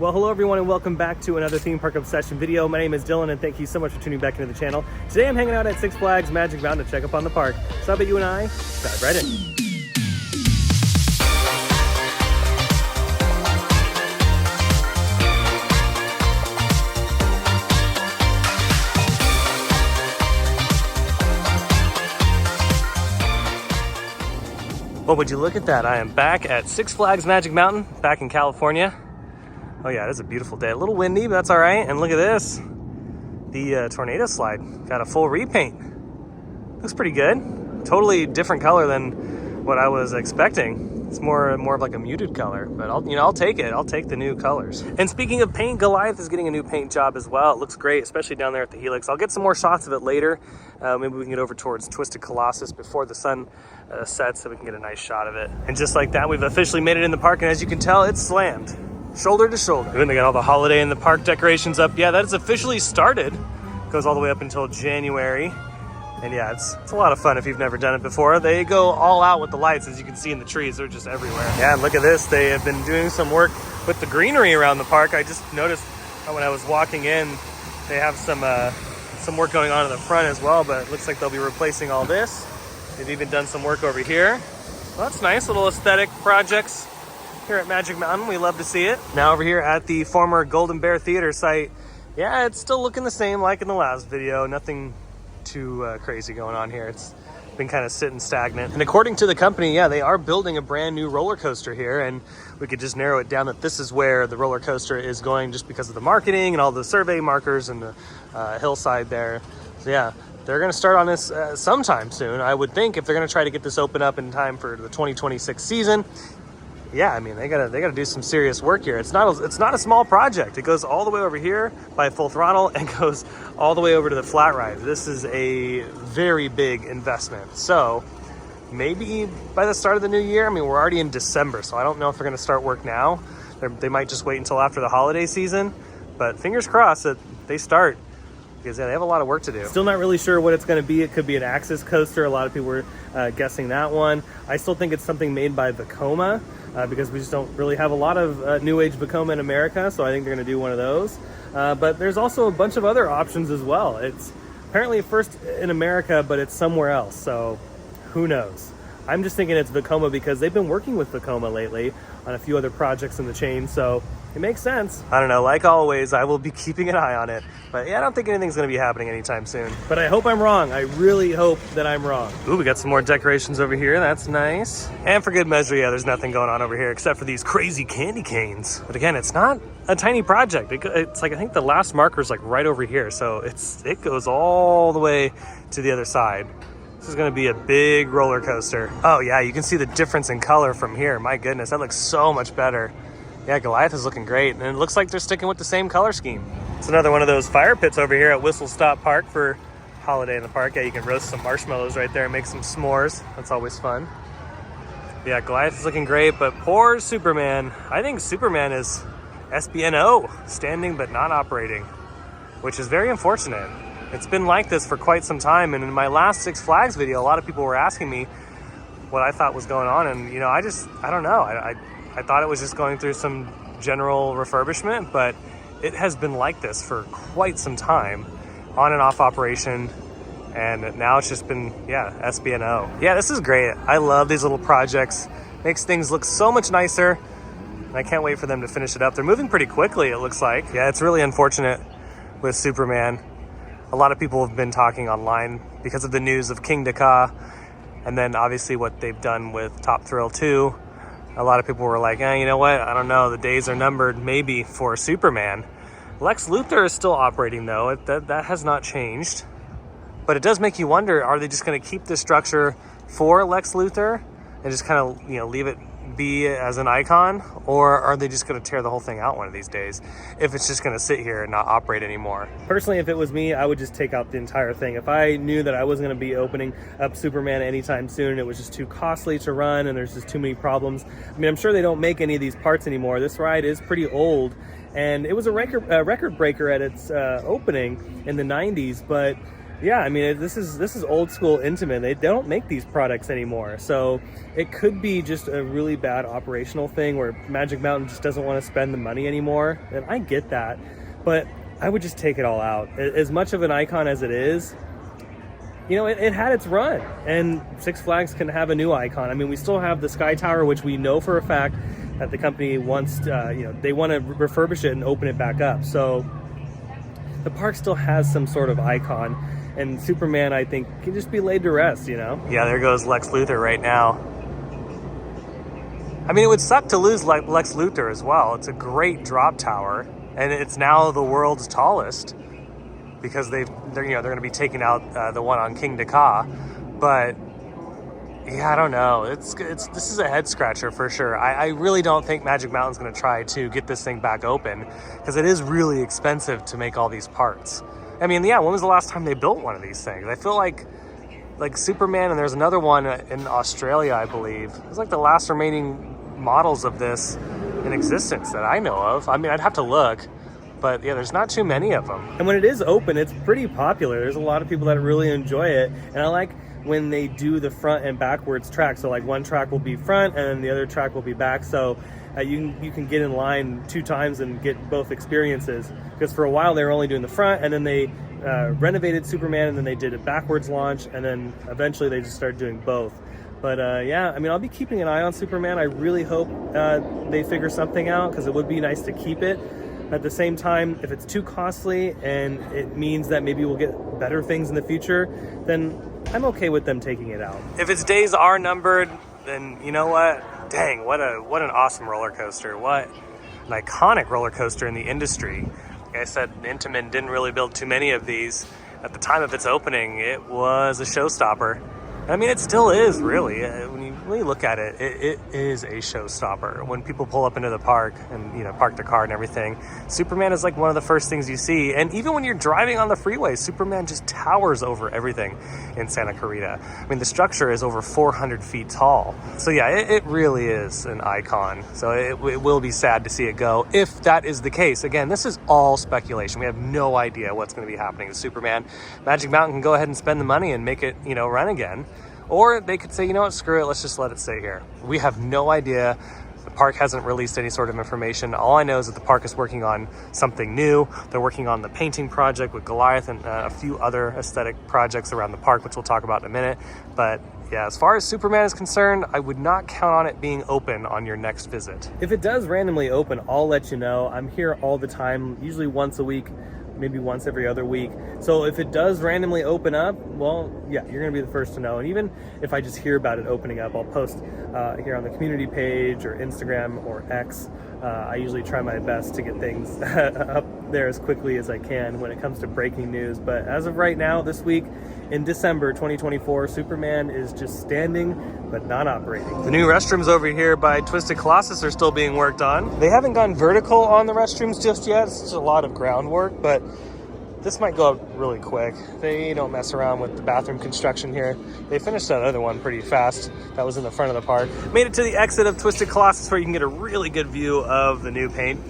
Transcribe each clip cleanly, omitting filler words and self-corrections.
Well, hello everyone and welcome back to another theme park obsession video. My name is Dylan and thank you so much for tuning back into the channel. Today I'm hanging out at Six Flags Magic Mountain to check up on the park. So I bet you and I dive right in. Well, would you look at that? I am back at Six Flags Magic Mountain, back in California. Oh yeah, it is a beautiful day. A little windy, but that's all right. And look at this. The tornado slide got a full repaint. Looks pretty good. Totally different color than what I was expecting. It's more of like a muted color, but I'll take it. I'll take the new colors. And speaking of paint, Goliath is getting a new paint job as well. It looks great, especially down there at the Helix. I'll get some more shots of it later. Maybe we can get over towards Twisted Colossus before the sun sets so we can get a nice shot of it. And just like that, we've officially made it in the park, and as you can tell, it's slammed. Shoulder to shoulder. And they got all the holiday in the park decorations up. Yeah, that is officially started. Goes all the way up until January. And yeah, it's a lot of fun if you've never done it before. They go all out with the lights, as you can see in the trees. They're just everywhere. Yeah, and look at this. They have been doing some work with the greenery around the park. I just noticed when I was walking in, they have some work going on in the front as well, but it looks like they'll be replacing all this. They've even done some work over here. Well, that's nice, little aesthetic projects here at Magic Mountain. We love to see it. Now over here at the former Golden Bear Theater site, yeah, it's still looking the same like in the last video. Nothing too crazy going on here. It's been kind of sitting stagnant. And according to the company, yeah, they are building a brand new roller coaster here, and we could just narrow it down that this is where the roller coaster is going just because of the marketing and all the survey markers and the hillside there. So yeah, they're going to start on this sometime soon, I would think, if they're going to try to get this open up in time for the 2026 season. Yeah, I mean, they gotta do some serious work here. It's not a small project. It goes all the way over here by Full Throttle and goes all the way over to the flat ride. This is a very big investment. So maybe by the start of the new year, I mean, we're already in December, so I don't know if they're gonna start work now. They might just wait until after the holiday season, but fingers crossed that they start, because yeah, they have a lot of work to do. Still not really sure what it's going to be. It could be an Axis coaster. A lot of people were guessing that one. I still think it's something made by Vekoma because we just don't really have a lot of New Age Vekoma in America, so I think they're going to do one of those. But there's also a bunch of other options as well. It's apparently first in America, but it's somewhere else, so who knows? I'm just thinking it's Vekoma because they've been working with Vekoma lately on a few other projects in the chain, so it makes sense. I don't know, like always, I will be keeping an eye on it. But yeah, I don't think anything's gonna be happening anytime soon. But I hope I'm wrong. I really hope that I'm wrong. Ooh, we got some more decorations over here. That's nice. And for good measure, yeah, there's nothing going on over here except for these crazy candy canes. But again, it's not a tiny project. It's like, I think the last marker's like right over here. So it goes all the way to the other side. This is gonna be a big roller coaster. Oh yeah, you can see the difference in color from here. My goodness, that looks so much better. Yeah, Goliath is looking great, and it looks like they're sticking with the same color scheme. It's another one of those fire pits over here at Whistle Stop Park for Holiday in the Park. Yeah, you can roast some marshmallows right there and make some s'mores. That's always fun. Yeah, Goliath is looking great, but poor Superman. I think Superman is SBNO, standing but not operating, which is very unfortunate. It's been like this for quite some time, and in my last Six Flags video, a lot of people were asking me what I thought was going on, and I don't know. I thought it was just going through some general refurbishment, but it has been like this for quite some time, on and off operation, and now it's just been, yeah, SBNO. Yeah, this is great. I love these little projects. Makes things look so much nicer, and I can't wait for them to finish it up. They're moving pretty quickly, it looks like. Yeah, it's really unfortunate with Superman. A lot of people have been talking online because of the news of King Daka, and then obviously what they've done with Top Thrill 2. A lot of people were like, you know what? I don't know. The days are numbered maybe for Superman. Lex Luthor is still operating though. That has not changed. But it does make you wonder, are they just going to keep this structure for Lex Luthor and just kind of, leave it be as an icon? Or are they just going to tear the whole thing out one of these days if it's just going to sit here and not operate anymore? Personally, if it was me, I would just take out the entire thing. If I knew that I wasn't going to be opening up Superman anytime soon, it was just too costly to run and there's just too many problems. I mean, I'm sure they don't make any of these parts anymore. This ride is pretty old, and it was a record breaker at its opening in the 90s, but Yeah, I mean, this is old school Intamin. They don't make these products anymore. So it could be just a really bad operational thing where Magic Mountain just doesn't want to spend the money anymore. And I get that, but I would just take it all out. As much of an icon as it is, you know, it had its run, and Six Flags can have a new icon. I mean, we still have the Sky Tower, which we know for a fact that the company wants to, you know, they want to refurbish it and open it back up. So the park still has some sort of icon. And Superman, I think, can just be laid to rest, you know? Yeah, there goes Lex Luthor right now. I mean, it would suck to lose Lex Luthor as well. It's a great drop tower, and it's now the world's tallest because they're going to be taking out the one on King Dakar. But yeah, I don't know. This is a head scratcher for sure. I really don't think Magic Mountain's going to try to get this thing back open because it is really expensive to make all these parts. I mean, yeah, when was the last time they built one of these things? I feel like Superman, and there's another one in Australia, I believe. It's like the last remaining models of this in existence that I know of. I mean, I'd have to look, but yeah, there's not too many of them. And when it is open, it's pretty popular. There's a lot of people that really enjoy it, and I like when they do the front and backwards track. So like one track will be front and then the other track will be back. So you can get in line 2 times and get both experiences. Because for a while they were only doing the front, and then they renovated Superman, and then they did a backwards launch, and then eventually they just started doing both. But yeah, I mean, I'll be keeping an eye on Superman. I really hope they figure something out, because it would be nice to keep it. At the same time, if it's too costly and it means that maybe we'll get better things in the future, then I'm okay with them taking it out. If its days are numbered, then you know what? Dang, what an awesome roller coaster. What an iconic roller coaster in the industry. Like I said, Intamin didn't really build too many of these. At the time of its opening, it was a showstopper. I mean, it still is, really. When you really look at it, it is a showstopper. When people pull up into the park and, you know, park their car and everything, Superman is like one of the first things you see. And even when you're driving on the freeway, Superman just towers over everything in Santa Clarita. I mean, the structure is over 400 feet tall. So yeah, it really is an icon. So it will be sad to see it go, if that is the case. Again, this is all speculation. We have no idea what's going to be happening to Superman. Magic Mountain can go ahead and spend the money and make it, you know, run again. Or they could say, you know what, screw it, let's just let it stay here. We have no idea. The park hasn't released any sort of information. All I know is that the park is working on something new. They're working on the painting project with Goliath and a few other aesthetic projects around the park, which we'll talk about in a minute. But yeah, as far as Superman is concerned, I would not count on it being open on your next visit. If it does randomly open, I'll let you know. I'm here all the time, usually once a week, maybe once every other week. So if it does randomly open up, well, yeah, you're gonna be the first to know. And even if I just hear about it opening up, I'll post here on the community page or Instagram or X. I usually try my best to get things up there as quickly as I can when it comes to breaking news. But as of right now, this week in December 2024, Superman is just standing but not operating. The new restrooms over here by Twisted Colossus are still being worked on. They haven't gone vertical on the restrooms just yet. It's just a lot of groundwork, but this might go up really quick. They don't mess around with the bathroom construction here. They finished that other one pretty fast. That was in the front of the park. Made it to the exit of Twisted Colossus, where you can get a really good view of the new paint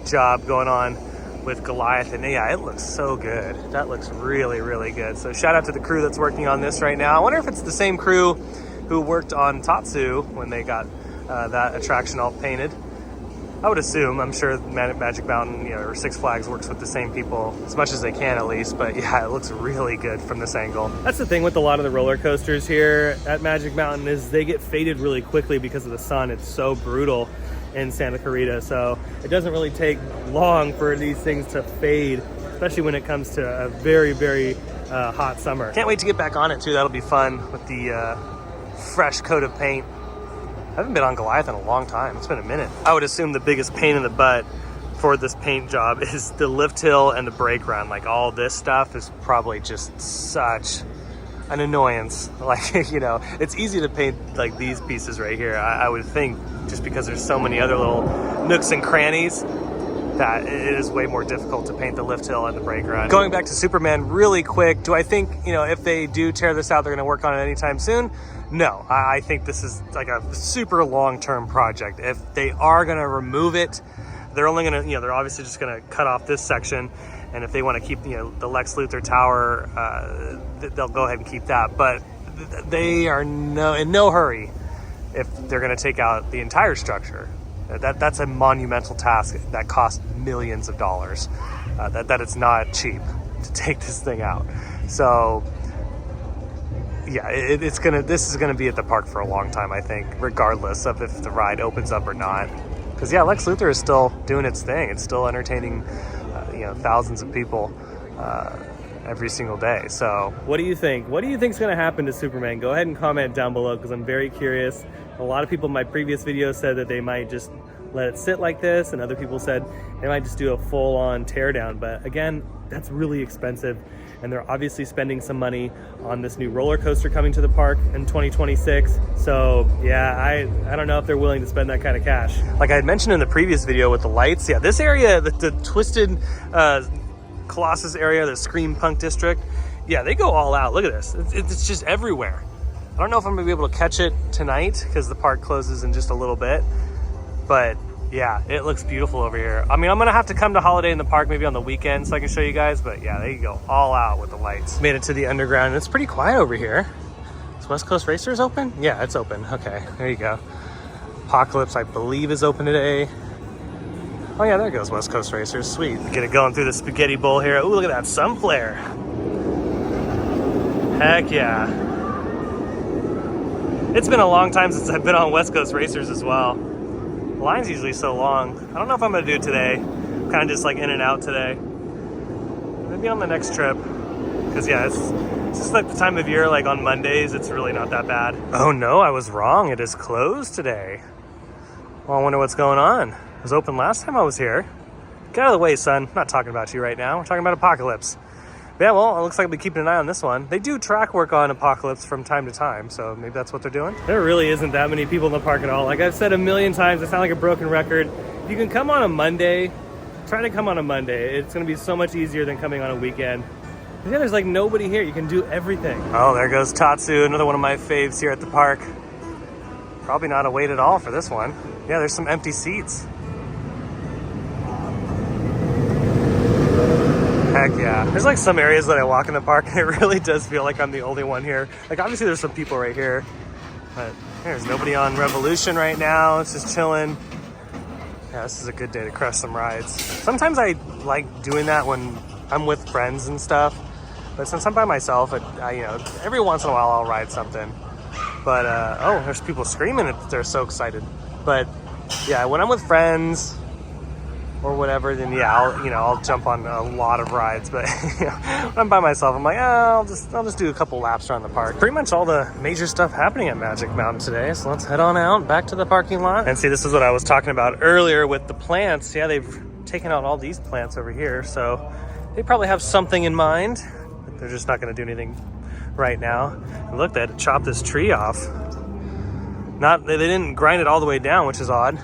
job going on with Goliath. And yeah, it looks so good. That looks really, really good. So shout out to the crew that's working on this right now. I wonder if it's the same crew who worked on Tatsu when they got that attraction all painted. I would assume. I'm sure Magic Mountain, you know, or Six Flags works with the same people as much as they can, at least. But yeah, it looks really good from this angle. That's the thing with a lot of the roller coasters here at Magic Mountain, is they get faded really quickly because of the sun. It's so brutal in Santa Clarita. So it doesn't really take long for these things to fade, especially when it comes to a very, very hot summer. Can't wait to get back on it too. That'll be fun with the fresh coat of paint. I haven't been on Goliath in a long time. It's been a minute. I would assume the biggest pain in the butt for this paint job is the lift hill and the brake run. Like, all this stuff is probably just such an annoyance. Like, you know, it's easy to paint like these pieces right here, I would think, just because there's so many other little nooks and crannies, that it is way more difficult to paint the lift hill and the brake run. Going back to Superman really quick, do I think, you know, if they do tear this out, they're gonna work on it anytime soon? No, I think this is like a super long-term project. If they are gonna remove it, They're only gonna, they're obviously just gonna cut off this section, and if they want to keep, the Lex Luthor Tower, they'll go ahead and keep that. But they are in no hurry if they're gonna take out the entire structure. That's a monumental task that costs millions of dollars. That it's not cheap to take this thing out. So yeah, this is gonna be at the park for a long time, I think, regardless of if the ride opens up or not. Because yeah, Lex Luthor is still doing its thing. It's still entertaining, thousands of people every single day. So what do you think? What do you think is going to happen to Superman? Go ahead and comment down below, because I'm very curious. A lot of people in my previous video said that they might just let it sit like this, and other people said they might just do a full-on teardown. But again, that's really expensive, and they're obviously spending some money on this new roller coaster coming to the park in 2026. So yeah, I don't know if they're willing to spend that kind of cash. Like I had mentioned in the previous video with the lights, yeah, this area, the Twisted Colossus area, the Scream Punk District, yeah, they go all out. Look at this. It's just everywhere. I don't know if I'm gonna be able to catch it tonight because the park closes in just a little bit, but yeah, it looks beautiful over here. I mean, I'm gonna have to come to Holiday in the Park maybe on the weekend so I can show you guys, but yeah, they go all out with the lights. Made it to the underground, and it's pretty quiet over here. Is West Coast Racers open? Yeah, it's open. Okay, there you go. Apocalypse, I believe, is open today. Oh yeah, there goes West Coast Racers. Sweet. Get it going through the spaghetti bowl here. Ooh, look at that sun flare. Heck yeah. It's been a long time since I've been on West Coast Racers as well. The line's usually so long. I don't know if I'm gonna do it today. I'm kind of just like in and out today. Maybe on the next trip. Because yeah, it's just like the time of year, like on Mondays, it's really not that bad. Oh no, I was wrong. It is closed today. Well, I wonder what's going on. It was open last time I was here. Get out of the way, son. I'm not talking about you right now. We're talking about Apocalypse. But yeah, well, it looks like I'll be keeping an eye on this one. They do track work on Apocalypse from time to time, so maybe that's what they're doing. There really isn't that many people in the park at all. Like I've said a million times, I sound like a broken record. You can come on a Monday. Try to come on a Monday. It's going to be so much easier than coming on a weekend. But yeah, there's like nobody here. You can do everything. Oh, there goes Tatsu, another one of my faves here at the park. Probably not a wait at all for this one. Yeah, there's some empty seats. Heck yeah. There's like some areas that I walk in the park and it really does feel like I'm the only one here. Like obviously there's some people right here, but there's nobody on Revolution right now. It's just chilling. Yeah, this is a good day to crush some rides. Sometimes I like doing that when I'm with friends and stuff, but since I'm by myself, every once in a while I'll ride something. But oh, there's people screaming. They're so excited. But yeah, when I'm with friends or whatever, then yeah, I'll jump on a lot of rides. But when I'm by myself, I'm like, I'll just do a couple laps around the park. Pretty much all the major stuff happening at Magic Mountain today. So let's head on out back to the parking lot. And see, this is what I was talking about earlier with the plants. Yeah, they've taken out all these plants over here, so they probably have something in mind, but they're just not going to do anything right now. And look, they had to chop this tree off. They didn't grind it all the way down, which is odd.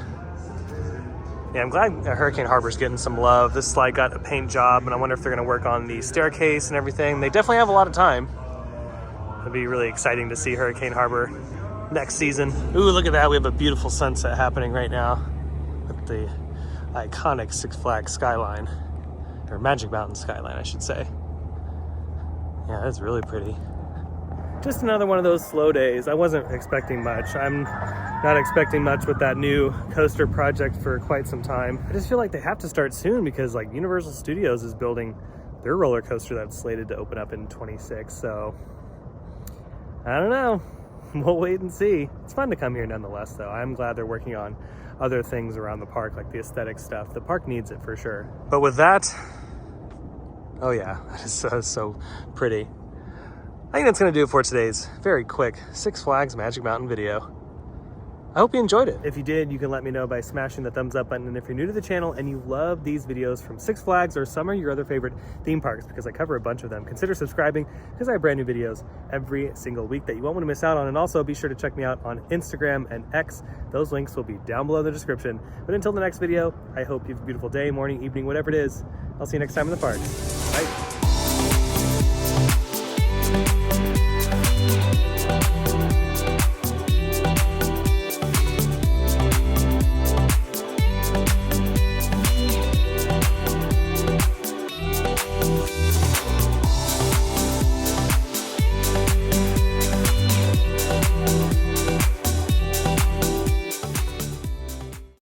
Yeah, I'm glad Hurricane Harbor's getting some love. This slide got a paint job, and I wonder if they're going to work on the staircase and everything. They definitely have a lot of time. It'll be really exciting to see Hurricane Harbor next season. Ooh, look at that. We have a beautiful sunset happening right now with the iconic Six Flags skyline, or Magic Mountain skyline, I should say. Yeah, that's really pretty. Just another one of those slow days. I wasn't expecting much. I'm not expecting much with that new coaster project for quite some time. I just feel like they have to start soon because like Universal Studios is building their roller coaster that's slated to open up in 26. So I don't know. We'll wait and see. It's fun to come here nonetheless, though. I'm glad they're working on other things around the park, like the aesthetic stuff. The park needs it for sure. But with that, oh yeah, that is so pretty. I think that's going to do it for today's very quick Six Flags Magic Mountain video. I hope you enjoyed it. If you did, you can let me know by smashing the thumbs up button. And if you're new to the channel and you love these videos from Six Flags or some of your other favorite theme parks, because I cover a bunch of them, consider subscribing because I have brand new videos every single week that you won't want to miss out on. And also be sure to check me out on Instagram and X. Those links will be down below in the description. But until the next video, I hope you have a beautiful day, morning, evening, whatever it is. I'll see you next time in the park. Bye.